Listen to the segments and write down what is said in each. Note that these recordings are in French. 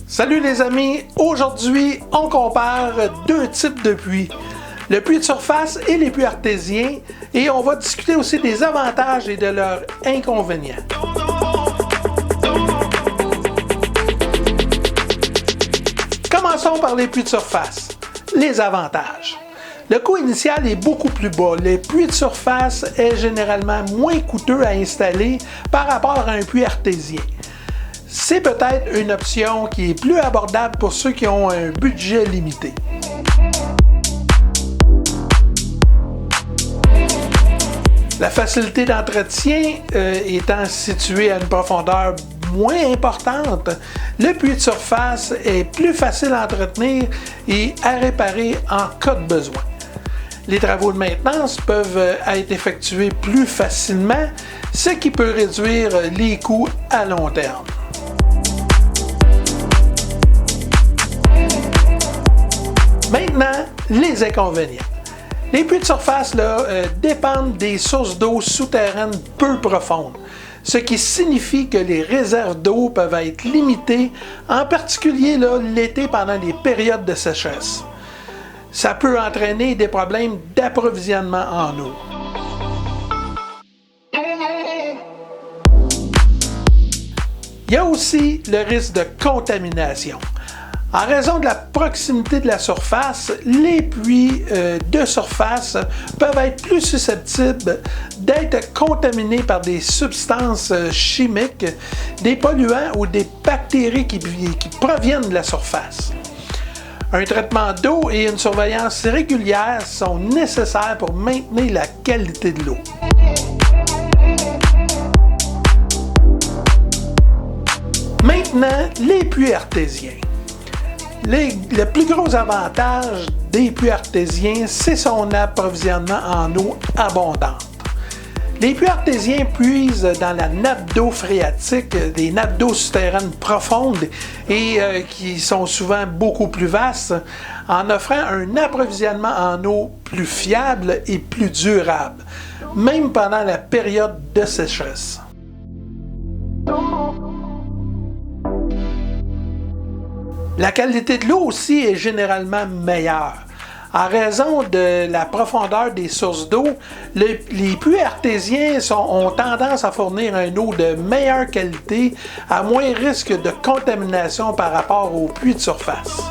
Salut les amis, aujourd'hui on compare deux types de puits, le puits de surface et les puits artésiens, et on va discuter aussi des avantages et de leurs inconvénients. Commençons par les puits de surface. Les avantages. Le coût initial est beaucoup plus bas. Le puits de surface est généralement moins coûteux à installer par rapport à un puits artésien. C'est peut-être une option qui est plus abordable pour ceux qui ont un budget limité. La facilité d'entretien étant située à une profondeur moins importante, le puits de surface est plus facile à entretenir et à réparer en cas de besoin. Les travaux de maintenance peuvent être effectués plus facilement, ce qui peut réduire les coûts à long terme. Maintenant, les inconvénients. Les puits de surface dépendent des sources d'eau souterraines peu profondes, ce qui signifie que les réserves d'eau peuvent être limitées, en particulier l'été pendant les périodes de sécheresse. Ça peut entraîner des problèmes d'approvisionnement en eau. Il y a aussi le risque de contamination. En raison de la proximité de la surface, les puits de surface peuvent être plus susceptibles d'être contaminés par des substances chimiques, des polluants ou des bactéries qui proviennent de la surface. Un traitement d'eau et une surveillance régulière sont nécessaires pour maintenir la qualité de l'eau. Maintenant, les puits artésiens. Le plus gros avantage des puits artésiens, c'est son approvisionnement en eau abondante. Les puits artésiens puisent dans la nappe d'eau phréatique, des nappes d'eau souterraines profondes et qui sont souvent beaucoup plus vastes, en offrant un approvisionnement en eau plus fiable et plus durable, même pendant la période de sécheresse. La qualité de l'eau aussi est généralement meilleure. En raison de la profondeur des sources d'eau, les puits artésiens ont tendance à fournir une eau de meilleure qualité, à moins risque de contamination par rapport aux puits de surface.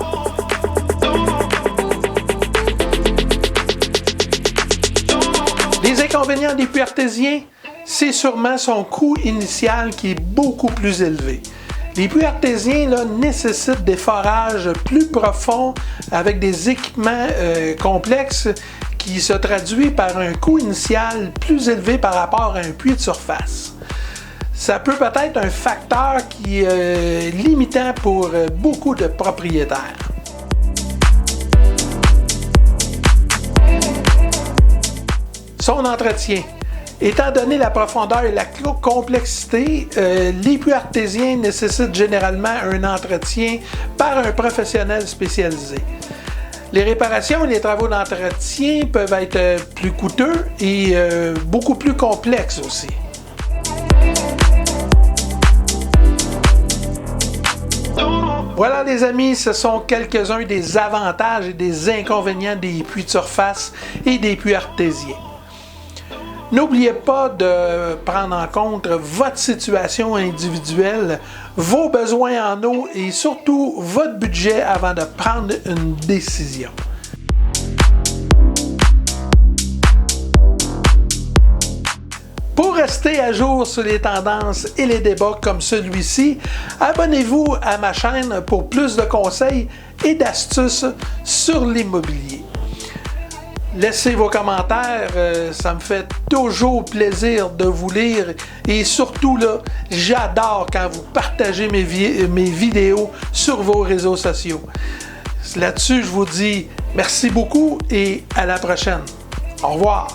Les inconvénients des puits artésiens, c'est sûrement son coût initial qui est beaucoup plus élevé. Les puits artésiens nécessitent des forages plus profonds avec des équipements complexes qui se traduit par un coût initial plus élevé par rapport à un puits de surface. Ça peut être un facteur qui est limitant pour beaucoup de propriétaires. Son entretien. Étant donné la profondeur et la complexité, les puits artésiens nécessitent généralement un entretien par un professionnel spécialisé. Les réparations et les travaux d'entretien peuvent être plus coûteux et beaucoup plus complexes aussi. Voilà les amis, ce sont quelques-uns des avantages et des inconvénients des puits de surface et des puits artésiens. N'oubliez pas de prendre en compte votre situation individuelle, vos besoins en eau et surtout votre budget avant de prendre une décision. Pour rester à jour sur les tendances et les débats comme celui-ci, abonnez-vous à ma chaîne pour plus de conseils et d'astuces sur l'immobilier. Laissez vos commentaires, ça me fait toujours plaisir de vous lire et surtout j'adore quand vous partagez mes vidéos sur vos réseaux sociaux. Là-dessus, je vous dis merci beaucoup et à la prochaine. Au revoir.